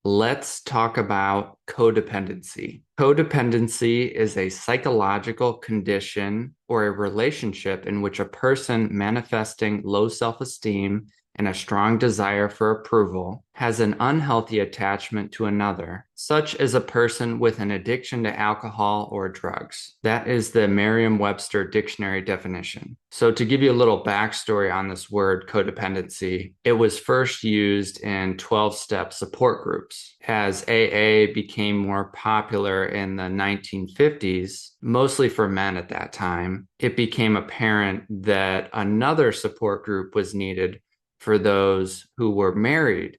Let's talk about codependency. Codependency is a psychological condition or a relationship in which a person manifesting low self-esteem and a strong desire for approval has an unhealthy attachment to another, such as a person with an addiction to alcohol or drugs. That is the Merriam-Webster dictionary definition. So to give you a little backstory on this word codependency, it was first used in 12-step support groups. As AA became more popular in the 1950s, mostly for men at that time, it became apparent that another support group was needed for those who were married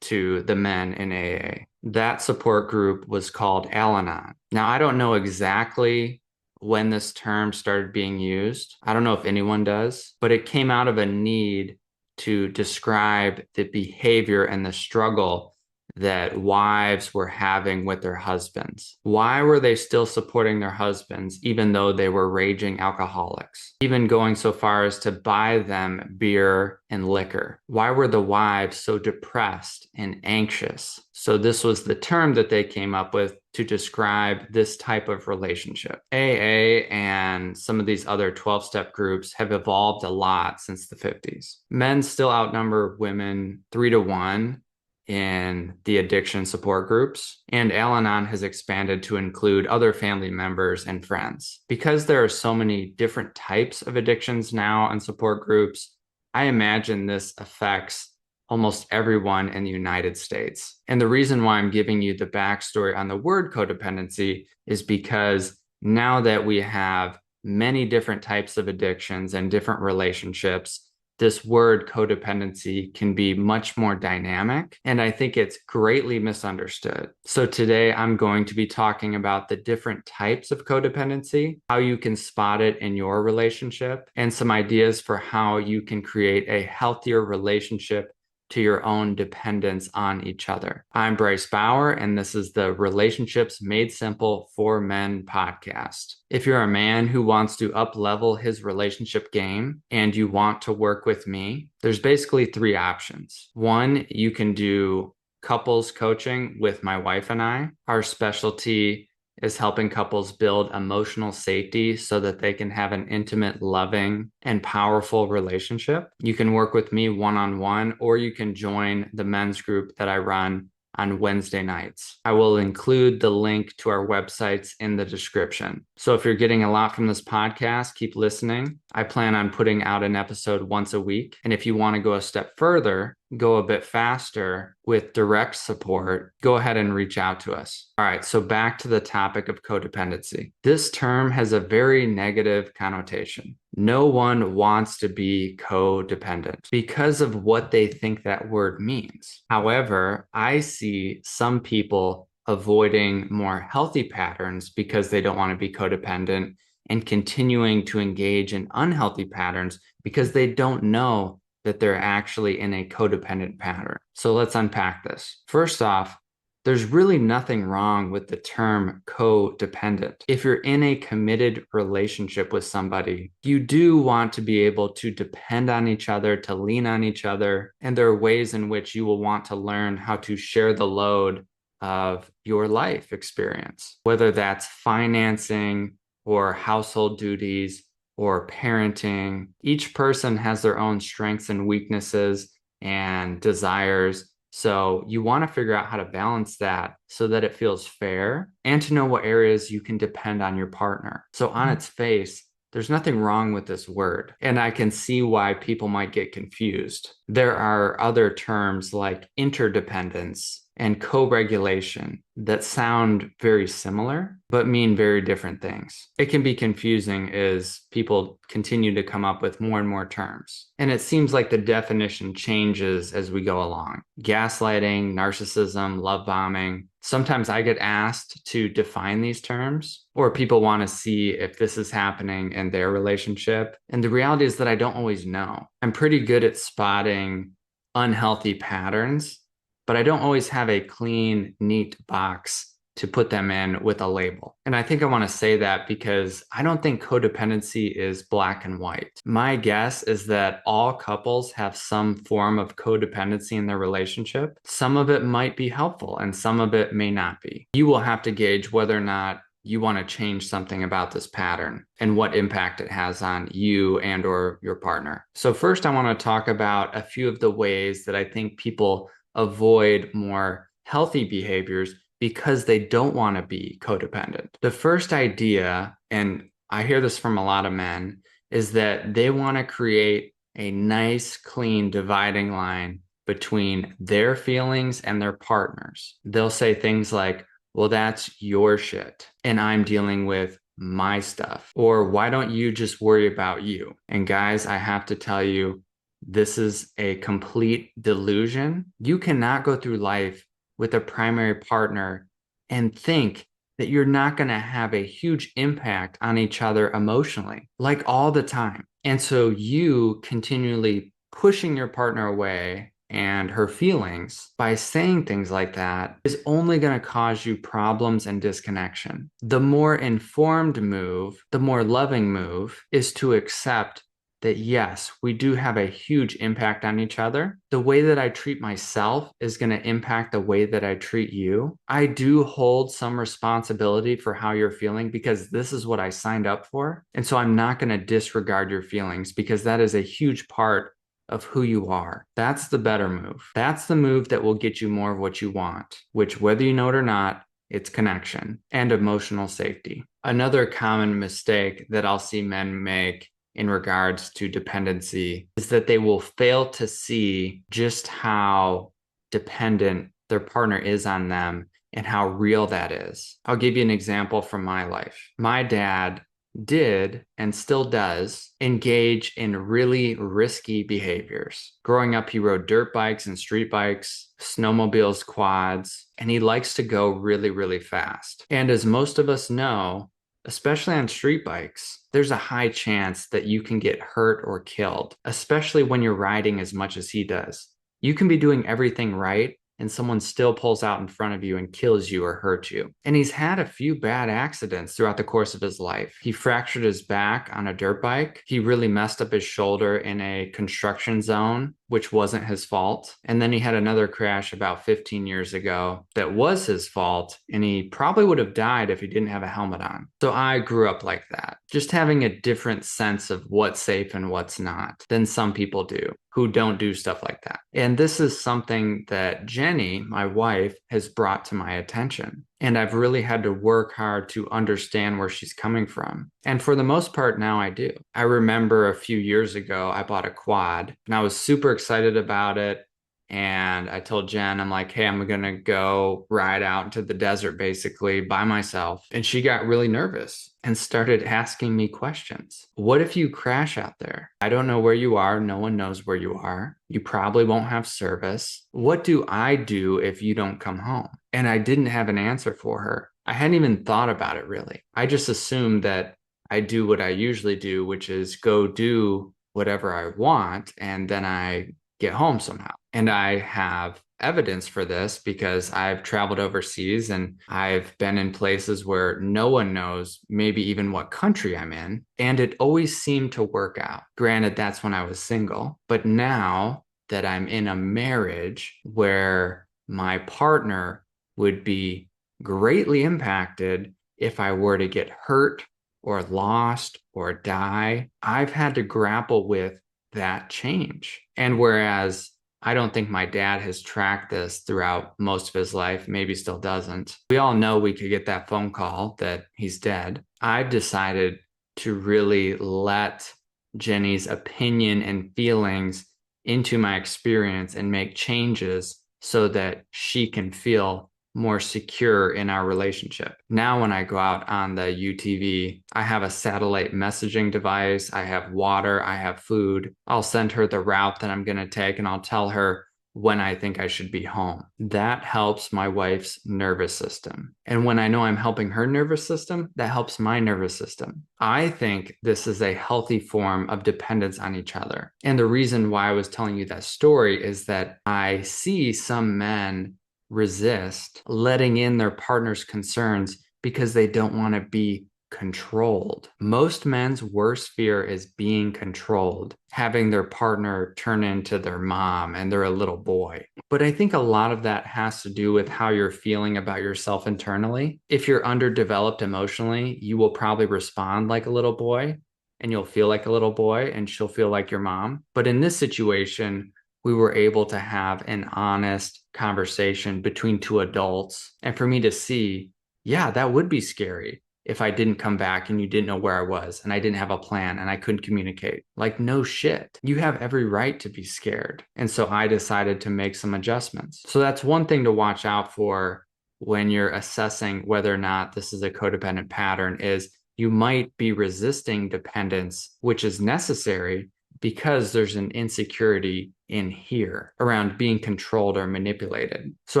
to the men in AA. That support group was called Al-Anon. Now, I don't know exactly when this term started being used. I don't know if anyone does, but it came out of a need to describe the behavior and the struggle that wives were having with their husbands. Why were they still supporting their husbands even though they were raging alcoholics? Even going so far as to buy them beer and liquor. Why were the wives so depressed and anxious? So this was the term that they came up with to describe this type of relationship. AA and some of these other 12-step groups have evolved a lot since the 50s. Men still outnumber women 3 to 1 in the addiction support groups, and Al-Anon has expanded to include other family members and friends. Because there are so many different types of addictions now and support groups, I imagine this affects almost everyone in the United States. And the reason why I'm giving you the backstory on the word codependency is because now that we have many different types of addictions and different relationships, this word codependency can be much more dynamic, and I think it's greatly misunderstood. So today I'm going to be talking about the different types of codependency, how you can spot it in your relationship, and some ideas for how you can create a healthier relationship to your own dependence on each other. I'm Bryce Bauer, and this is the Relationships Made Simple for Men podcast. If you're a man who wants to up-level his relationship game and you want to work with me, there's basically 3 options. One, you can do couples coaching with my wife and I. Our specialty is helping couples build emotional safety so that they can have an intimate, loving, and powerful relationship. You can work with me one-on-one, or you can join the men's group that I run on Wednesday nights. I will include the link to our websites in the description. So if you're getting a lot from this podcast, keep listening. I plan on putting out an episode once a week. And if you want to go a step further, go a bit faster with direct support, go ahead and reach out to us. All right, so back to the topic of codependency. This term has a very negative connotation. No one wants to be codependent because of what they think that word means. However, I see some people avoiding more healthy patterns because they don't want to be codependent and continuing to engage in unhealthy patterns because they don't know that they're actually in a codependent pattern. So let's unpack this. First off, there's really nothing wrong with the term codependent. If you're in a committed relationship with somebody, you do want to be able to depend on each other, to lean on each other, and there are ways in which you will want to learn how to share the load of your life experience, whether that's financing or household duties or parenting. Each person has their own strengths and weaknesses and desires. So you want to figure out how to balance that so that it feels fair and to know what areas you can depend on your partner. So on its face, there's nothing wrong with this word, and I can see why people might get confused. There are other terms like interdependence and co-regulation that sound very similar, but mean very different things. It can be confusing as people continue to come up with more and more terms. And it seems like the definition changes as we go along. Gaslighting, narcissism, love bombing. Sometimes I get asked to define these terms, or people want to see if this is happening in their relationship. And the reality is that I don't always know. I'm pretty good at spotting unhealthy patterns, but I don't always have a clean, neat box to put them in with a label. And I think I want to say that because I don't think codependency is black and white. My guess is that all couples have some form of codependency in their relationship. Some of it might be helpful and some of it may not be. You will have to gauge whether or not you want to change something about this pattern and what impact it has on you and or your partner. So first, I want to talk about a few of the ways that I think people avoid more healthy behaviors because they don't want to be codependent. The first idea, and I hear this from a lot of men, is that they want to create a nice, clean dividing line between their feelings and their partners. They'll say things like, well, that's your shit, and I'm dealing with my stuff. Or why don't you just worry about you? And guys, I have to tell you, this is a complete delusion. You cannot go through life with a primary partner and think that you're not going to have a huge impact on each other emotionally, like all the time. And so you continually pushing your partner away and her feelings by saying things like that is only going to cause you problems and disconnection. The more informed move, the more loving move is to accept that yes, we do have a huge impact on each other. The way that I treat myself is going to impact the way that I treat you. I do hold some responsibility for how you're feeling because this is what I signed up for. And so I'm not going to disregard your feelings because that is a huge part of who you are. That's the better move. That's the move that will get you more of what you want, which whether you know it or not, it's connection and emotional safety. Another common mistake that I'll see men make in regards to dependency is that they will fail to see just how dependent their partner is on them and how real that is. I'll give you an example from my life. My dad did and still does engage in really risky behaviors. Growing up, he rode dirt bikes and street bikes, snowmobiles, quads, and he likes to go really, really fast. And as most of us know, especially on street bikes, there's a high chance that you can get hurt or killed, especially when you're riding as much as he does. You can be doing everything right, and someone still pulls out in front of you and kills you or hurts you. And he's had a few bad accidents throughout the course of his life. He fractured his back on a dirt bike. He really messed up his shoulder in a construction zone, which wasn't his fault. And then he had another crash about 15 years ago that was his fault, and he probably would have died if he didn't have a helmet on. So I grew up like that, just having a different sense of what's safe and what's not than some people do who don't do stuff like that. And this is something that Jenny, my wife, has brought to my attention. And I've really had to work hard to understand where she's coming from. And for the most part, now I do. I remember a few years ago, I bought a quad and I was super excited about it. And I told Jen, I'm like, hey, I'm going to go ride out into the desert basically by myself. And she got really nervous and started asking me questions. What if you crash out there? I don't know where you are. No one knows where you are. You probably won't have service. What do I do if you don't come home? And I didn't have an answer for her. I hadn't even thought about it really. I just assumed that I do what I usually do, which is go do whatever I want. And then I get home somehow. And I have evidence for this because I've traveled overseas and I've been in places where no one knows maybe even what country I'm in. And it always seemed to work out. Granted, that's when I was single. But now that I'm in a marriage where my partner would be greatly impacted if I were to get hurt or lost or die, I've had to grapple with that change. And whereas I don't think my dad has tracked this throughout most of his life, maybe still doesn't. We all know we could get that phone call that he's dead. I've decided to really let Jenny's opinion and feelings into my experience and make changes so that she can feel more secure in our relationship. Now, when I go out on the UTV, I have a satellite messaging device, I have water, I have food. I'll send her the route that I'm going to take and I'll tell her when I think I should be home. That helps my wife's nervous system. And when I know I'm helping her nervous system, that helps my nervous system. I think this is a healthy form of dependence on each other. And the reason why I was telling you that story is that I see some men resist letting in their partner's concerns because they don't want to be controlled. Most men's worst fear is being controlled, having their partner turn into their mom and they're a little boy. But I think a lot of that has to do with how you're feeling about yourself internally. If you're underdeveloped emotionally, you will probably respond like a little boy and you'll feel like a little boy and she'll feel like your mom. But in this situation, we were able to have an honest conversation between two adults. And for me to see, yeah, that would be scary if I didn't come back and you didn't know where I was and I didn't have a plan and I couldn't communicate. Like, no shit. You have every right to be scared. And so I decided to make some adjustments. So that's one thing to watch out for when you're assessing whether or not this is a codependent pattern is you might be resisting dependence, which is necessary because there's an insecurity in here around being controlled or manipulated. So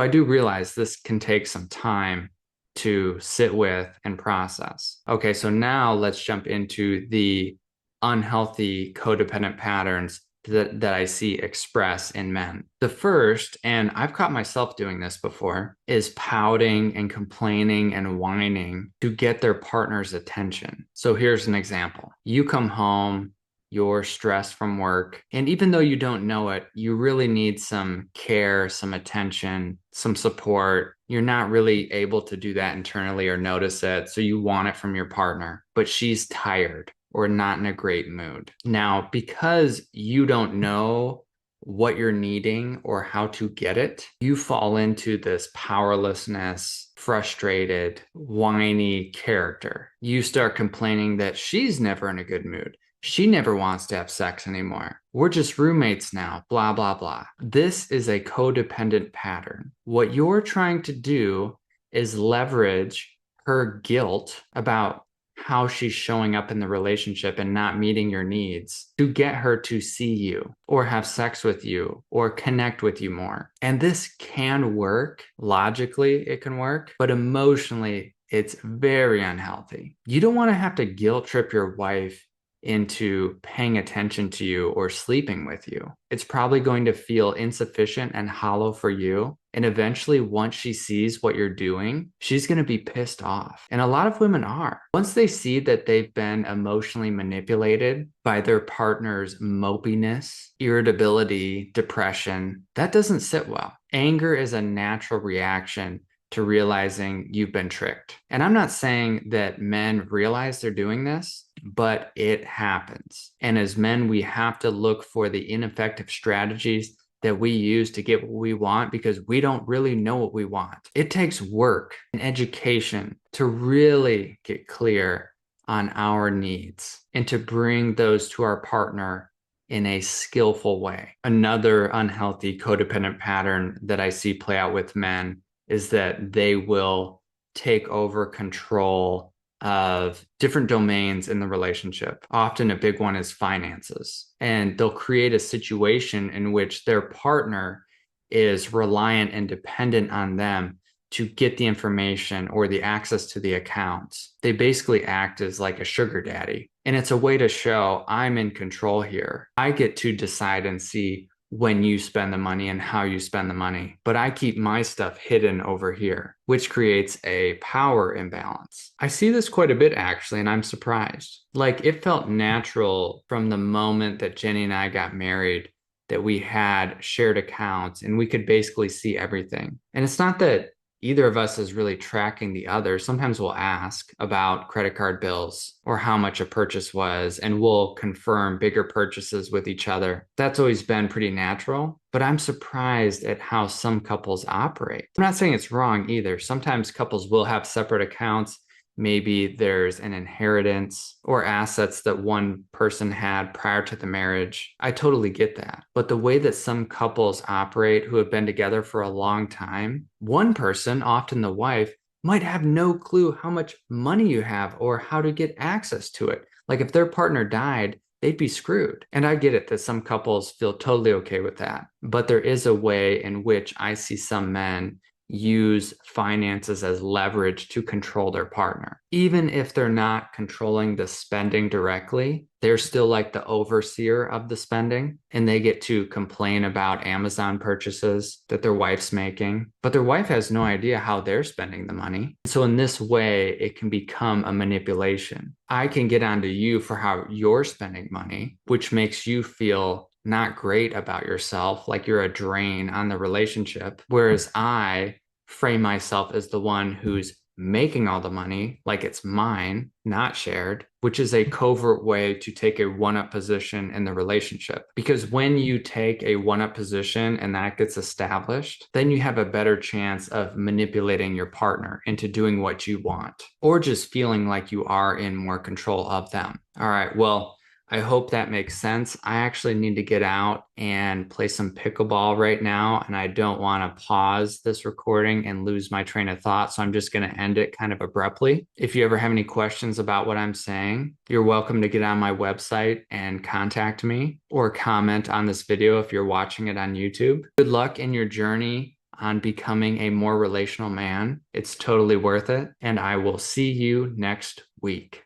I do realize this can take some time to sit with and process. Okay, so now let's jump into the unhealthy codependent patterns that I see express in men. The first, and I've caught myself doing this before, is pouting and complaining and whining to get their partner's attention. So here's an example. You come home, you're stressed from work, and even though you don't know it, you really need some care, some attention, some support. You're not really able to do that internally or notice it, so you want it from your partner, but she's tired or not in a great mood. Now, because you don't know what you're needing or how to get it, you fall into this powerlessness, frustrated, whiny character. You start complaining that she's never in a good mood. She never wants to have sex anymore. We're just roommates now, blah, blah, blah. This is a codependent pattern. What you're trying to do is leverage her guilt about how she's showing up in the relationship and not meeting your needs to get her to see you or have sex with you or connect with you more. And this can work. Logically, it can work, but emotionally, it's very unhealthy. You don't want to have to guilt trip your wife into paying attention to you or sleeping with you. It's probably going to feel insufficient and hollow for you. And eventually, once she sees what you're doing, she's going to be pissed off. And a lot of women are. Once they see that they've been emotionally manipulated by their partner's mopiness, irritability, depression, that doesn't sit well. Anger is a natural reaction to realizing you've been tricked. And I'm not saying that men realize they're doing this, but it happens. And as men, we have to look for the ineffective strategies that we use to get what we want because we don't really know what we want. It takes work and education to really get clear on our needs and to bring those to our partner in a skillful way. Another unhealthy codependent pattern that I see play out with men is that they will take over control of different domains in the relationship. Often a big one is finances. And they'll create a situation in which their partner is reliant and dependent on them to get the information or the access to the accounts. They basically act as like a sugar daddy. And it's a way to show I'm in control here. I get to decide and see when you spend the money and how you spend the money. But I keep my stuff hidden over here, which creates a power imbalance. I see this quite a bit actually, and I'm surprised. Like it felt natural from the moment that Jenny and I got married that we had shared accounts and we could basically see everything. And it's not that either of us is really tracking the other. Sometimes we'll ask about credit card bills or how much a purchase was, and we'll confirm bigger purchases with each other. That's always been pretty natural, but I'm surprised at how some couples operate. I'm not saying it's wrong either. Sometimes couples will have separate accounts. Maybe there's an inheritance or assets that one person had prior to the marriage. I totally get that. But the way that some couples operate who have been together for a long time, one person, often the wife, might have no clue how much money you have or how to get access to it. Like if their partner died, they'd be screwed. And I get it that some couples feel totally okay with that. But there is a way in which I see some men use finances as leverage to control their partner. Even if they're not controlling the spending directly, they're still like the overseer of the spending, and they get to complain about Amazon purchases that their wife's making, but their wife has no idea how they're spending the money. So in this way, it can become a manipulation. I can get onto you for how you're spending money, which makes you feel not great about yourself, like you're a drain on the relationship. Whereas I frame myself as the one who's making all the money, like it's mine, not shared, which is a covert way to take a one-up position in the relationship. Because when you take a one-up position and that gets established, then you have a better chance of manipulating your partner into doing what you want, or just feeling like you are in more control of them. All right, well, I hope that makes sense. I actually need to get out and play some pickleball right now, and I don't want to pause this recording and lose my train of thought. So I'm just going to end it kind of abruptly. If you ever have any questions about what I'm saying, you're welcome to get on my website and contact me, or comment on this video if you're watching it on YouTube. Good luck in your journey on becoming a more relational man. It's totally worth it. And I will see you next week.